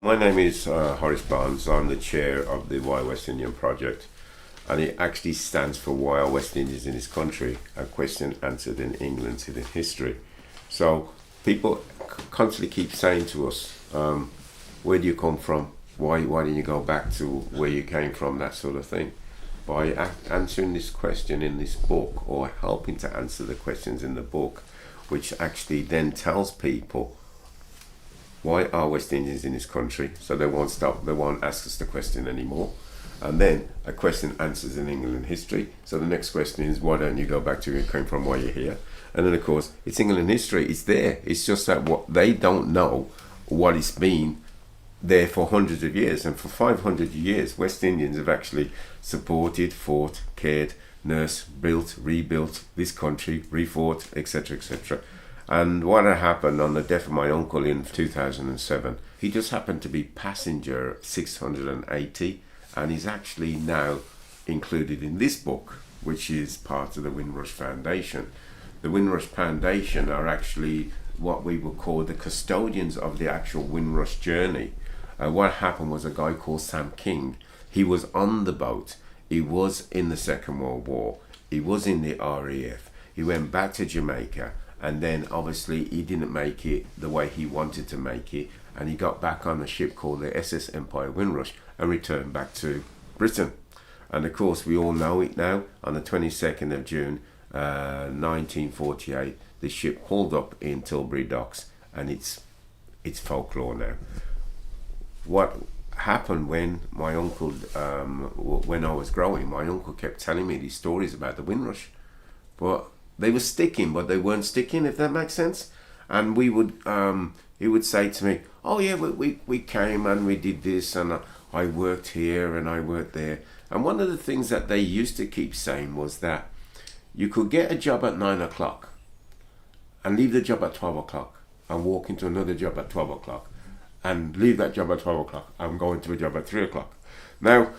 My name is Horace Barnes. I'm the chair of the WAWI West Indian project, and it actually stands for Why Are West Indians in This Country? A question answered in England's hidden history. So people constantly keep saying to us, where do you come from? Why didn't you go back to where you came from? That sort of thing. By answering this question in this book, or helping to answer the questions in the book, which actually then tells people why are West Indians in this country, so they won't ask us the question anymore. And then a question answers in England history, so the next question is, why don't you go back to where you came from, why you're here? And then of course it's England history, it's there, it's just that what they don't know what it's been there for hundreds of years. And for 500 years West Indians have actually supported, fought, cared, nursed, built, rebuilt this country, refought, etc, etc. And what had happened on the death of my uncle in 2007, he just happened to be passenger 680, and he's actually now included in this book, which is part of the Windrush Foundation. The Windrush Foundation are actually what we would call the custodians of the actual Windrush journey. What happened was a guy called Sam King. He was on the boat. He was in the Second World War. He was in the RAF. He went back to Jamaica, and then obviously he didn't make it the way he wanted to make it, and he got back on a ship called the SS Empire Windrush and returned back to Britain. And of course we all know it now. On the 22nd of June 1948, the ship pulled up in Tilbury docks, and it's folklore now. What happened when my uncle, when I was growing, my uncle kept telling me these stories about the Windrush, but they were sticking, but they weren't sticking, if that makes sense. And we would, he would say to me, oh yeah, we came and we did this, and I worked here and I worked there. And one of the things that they used to keep saying was that you could get a job at 9 o'clock and leave the job at 12 o'clock and walk into another job at 12 o'clock and leave that job at 12 o'clock and go into a job at 3 o'clock. Now,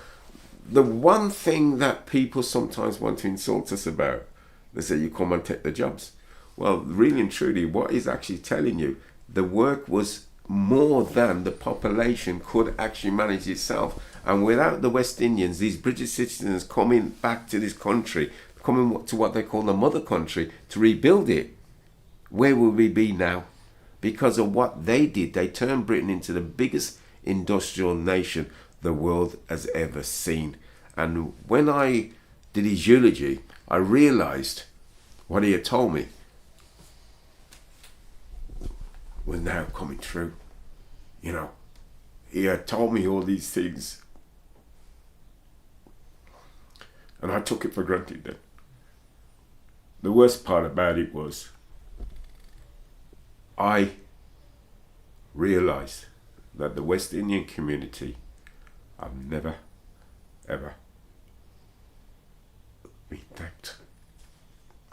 the one thing that people sometimes want to insult us about, they say you come and take the jobs. Well, really and truly, what he's actually telling you, the work was more than the population could actually manage itself. And without the West Indians, these British citizens coming back to this country, coming to what they call the mother country, to rebuild it, where would we be now? Because of what they did, they turned Britain into the biggest industrial nation the world has ever seen. And when I did his eulogy, I realized what he had told me was now coming true. You know, he had told me all these things, and I took it for granted then. The worst part about it was I realized that the West Indian community have never, ever been thanked.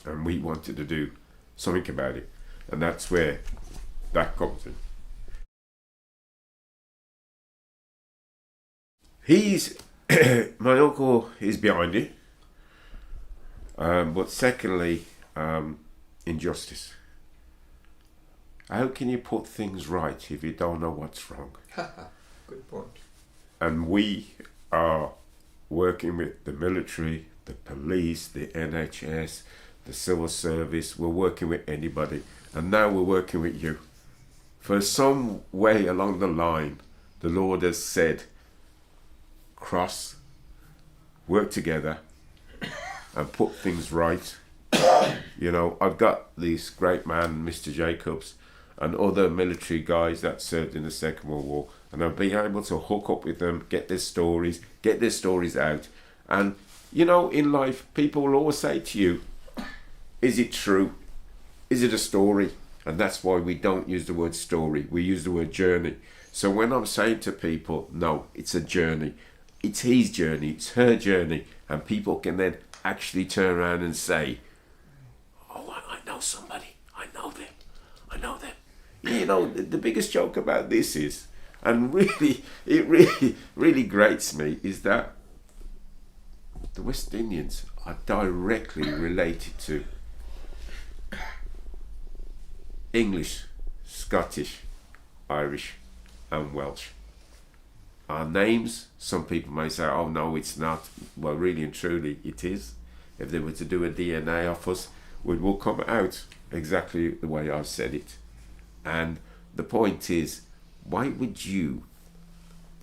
And we wanted to do something about it. And that's where that comes in. My uncle is behind it. But secondly, injustice. How can you put things right if you don't know what's wrong? Good point. And we are working with the military, the police, the NHS, the civil service. We're working with anybody. And now we're working with you. For some way along the line, the Lord has said, cross, work together, and put things right. You know, I've got this great man, Mr. Jacobs, and other military guys that served in the Second World War, and I've been able to hook up with them, get their stories out. And you know, in life, people will always say to you, is it true? Is it a story? And that's why we don't use the word story, we use the word journey. So when I'm saying to people, no, it's a journey, it's his journey, it's her journey, and people can then actually turn around and say, oh, I know somebody, I know them. You know, the biggest joke about this is, and really, it really grates me, is that the West Indians are directly related to English, Scottish, Irish and Welsh. our names. Some people may say, oh no, it's not. Well, really and truly, it is. If they were to do a DNA of us, it will come out exactly the way I've said it. And the point is, why would you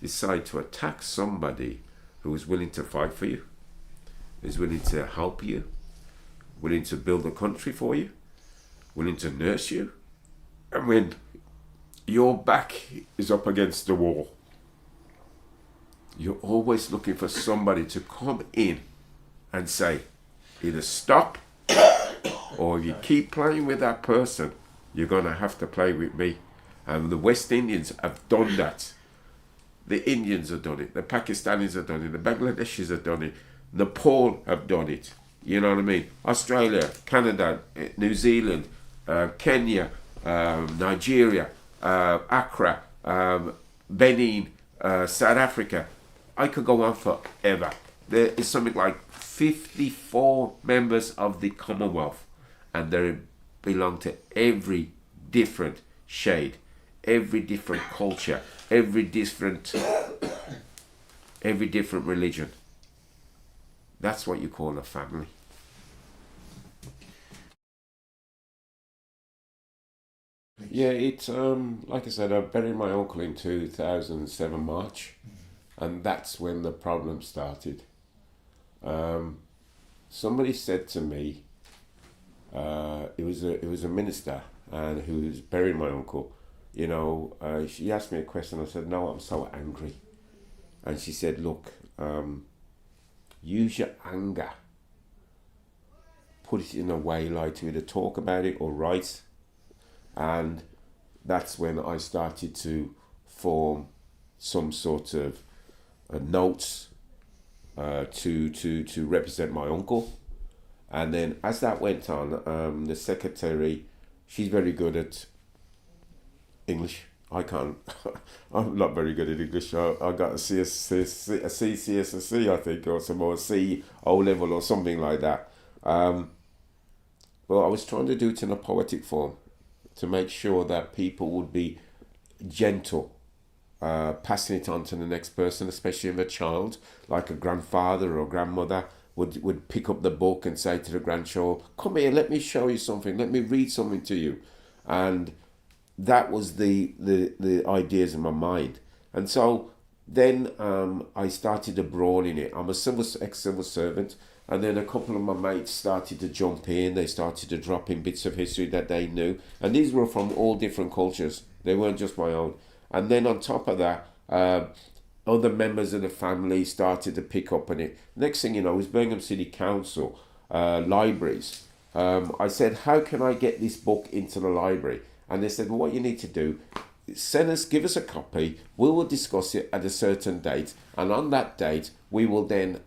decide to attack somebody who is willing to fight for you, is willing to help you, willing to build a country for you, willing to nurse you, and when your back is up against the wall, you're always looking for somebody to come in and say, either stop, or if you keep playing with that person, you're going to have to play with me. And the West Indians have done that. The Indians have done it. The Pakistanis have done it. The Bangladeshis have done it. Nepal have done it. You know what I mean? Australia, Canada, New Zealand, Kenya, Nigeria, Accra, Benin, South Africa. I could go on forever. There is something like 54 members of the Commonwealth, and they belong to every different shade, every different culture, every different religion. That's what you call a family. Yeah, it's like I said, I buried my uncle in 2007 March, and that's when the problem started. Um, Somebody said to me, it was a minister, and who was burying my uncle. She asked me a question. I said, "No, I'm so angry." And she said, "Look, use your anger, put it in a way like to either talk about it or write." And that's when I started to form some sort of notes to represent my uncle. And then as that went on, the secretary, she's very good at English. I can't. I'm not very good at English. I got a CCSC, I think, or some more C O level or something like that. But I was trying to do it in a poetic form to make sure that people would be gentle, passing it on to the next person, especially if a child, like a grandfather or grandmother, would pick up the book and say to the grandchild, "Come here, let me show you something, let me read something to you." And that was the ideas in my mind. And so then I started abroad in it. I'm a ex-civil servant, and then a couple of my mates started to jump in. They started to drop in bits of history that they knew, and these were from all different cultures. They weren't just my own. And then on top of that, other members of the family started to pick up on it. Next thing you know, it was Birmingham City Council, libraries. I said, "How can I get this book into the library?" And they said, "Well, what you need to do, give us a copy. We will discuss it at a certain date, and on that date, we will then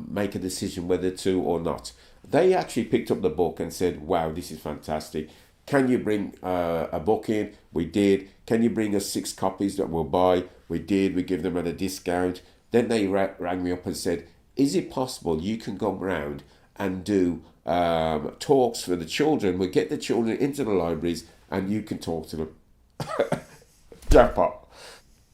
make a decision whether to or not." They actually picked up the book and said, "Wow, this is fantastic. Can you bring a book in?" We did. "Can you bring us 6 copies that we'll buy?" We did. We give them at a discount. Then they rang me up and said, "Is it possible you can go round and do talks for the children? We'll get the children into the libraries and you can talk to them." Jackpot.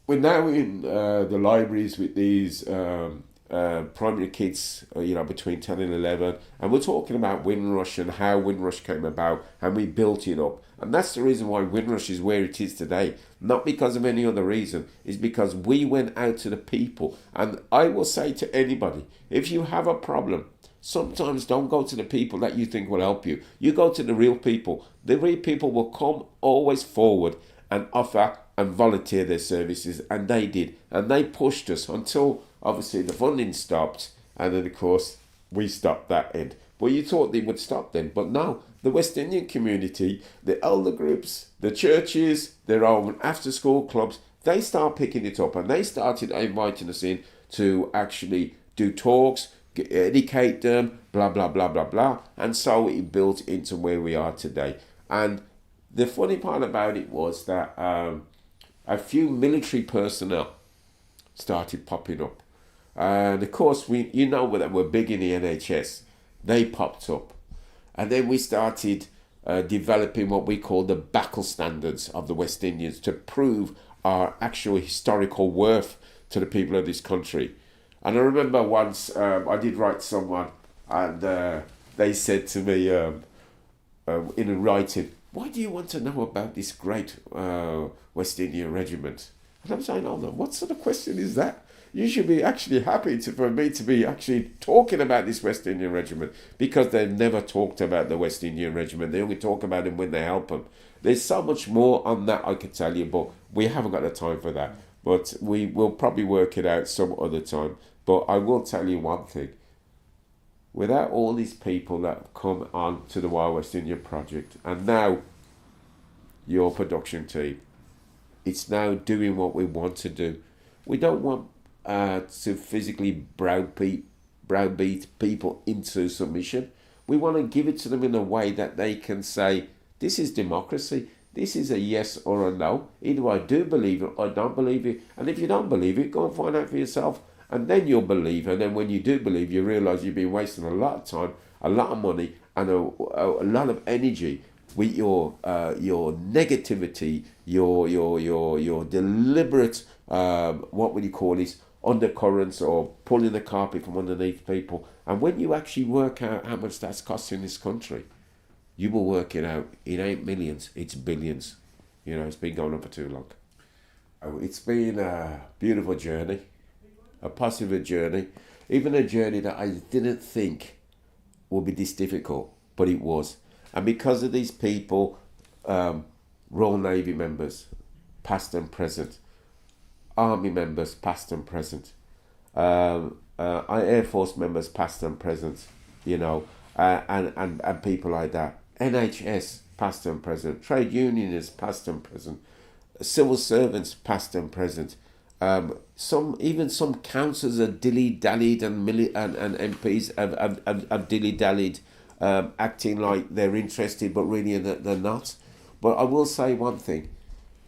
We're now in the libraries with these primary kids, between 10 and 11, and we're talking about Windrush and how Windrush came about, and we built it up. And that's the reason why Windrush is where it is today. Not because of any other reason. It's because we went out to the people. And I will say to anybody, if you have a problem, sometimes don't go to the people that you think will help you. You go to the real people. The real people will come always forward and offer and volunteer their services, and they did. And they pushed us until, obviously, the funding stopped, and then, of course, we stopped that end. Well, you thought they would stop then, but no. The West Indian community, the elder groups, the churches, their own after-school clubs, they start picking it up, and they started inviting us in to actually do talks, educate them, blah, blah, blah, blah, blah. And so it built into where we are today. And the funny part about it was that a few military personnel started popping up. And of course, that we're big in the NHS. They popped up. And then we started developing what we call the battle standards of the West Indians to prove our actual historical worth to the people of this country. And I remember once I did write someone, and they said to me in a writing, "Why do you want to know about this great West Indian regiment?" And I'm saying, "Oh no, what sort of question is that? You should be actually happy for me to be actually talking about this West Indian regiment, because they've never talked about the West Indian regiment. They only talk about them when they help them. There's so much more on that I could tell you, but we haven't got the time for that. But we will probably work it out some other time. But I will tell you one thing. Without all these people that have come on to the WAWI West Indian project, and now your production team, it's now doing what we want to do. We don't want to physically browbeat people into submission. We want to give it to them in a way that they can say, this is democracy. This is a yes or a no. Either I do believe it or I don't believe it. And if you don't believe it, go and find out for yourself. And then you'll believe. And then when you do believe, you realise you've been wasting a lot of time, a lot of money, and a lot of energy with your negativity, your deliberate, what would you call this, undercurrents, or pulling the carpet from underneath people. And when you actually work out how much that's costing this country, you will work it out. It ain't millions, it's billions. It's been going on for too long. It's been a beautiful journey, a positive journey, even a journey that I didn't think would be this difficult, but it was. And because of these people, Royal Navy members, past and present, Army members, past and present, Air Force members, past and present, and people like that, NHS, past and present, trade unionists, past and present, civil servants, past and present. Some councillors are dilly-dallied, and MPs have dilly-dallied, acting like they're interested, but really they're not. But I will say one thing: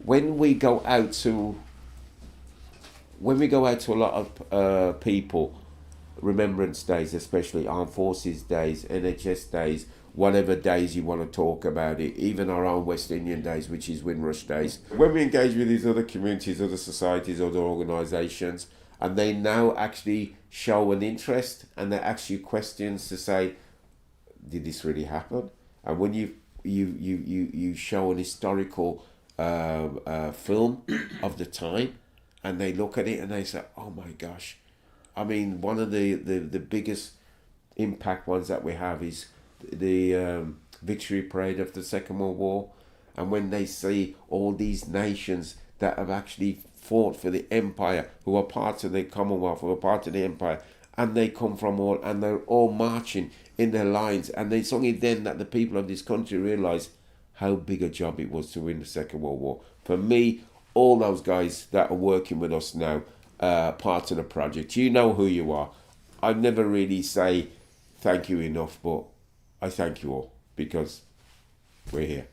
when we go out to a lot of people, Remembrance Days, especially Armed Forces Days, NHS Days, whatever days you want to talk about it, even our own West Indian Days, which is Windrush Days. When we engage with these other communities, other societies, other organisations, and they now actually show an interest, and they ask you questions to say, did this really happen? And when you show an historical film of the time, and they look at it and they say, oh my gosh. I mean, one of the biggest impact ones that we have is the victory parade of the Second World War. And when they see all these nations that have actually fought for the empire, who are part of the Commonwealth, who are part of the empire, and they come from all, and they're all marching in their lines, and it's only then that the people of this country realise how big a job it was to win the Second World War. For me, all those guys that are working with us now, part of the project, you know who you are. I never really say thank you enough, but I thank you all, because we're here.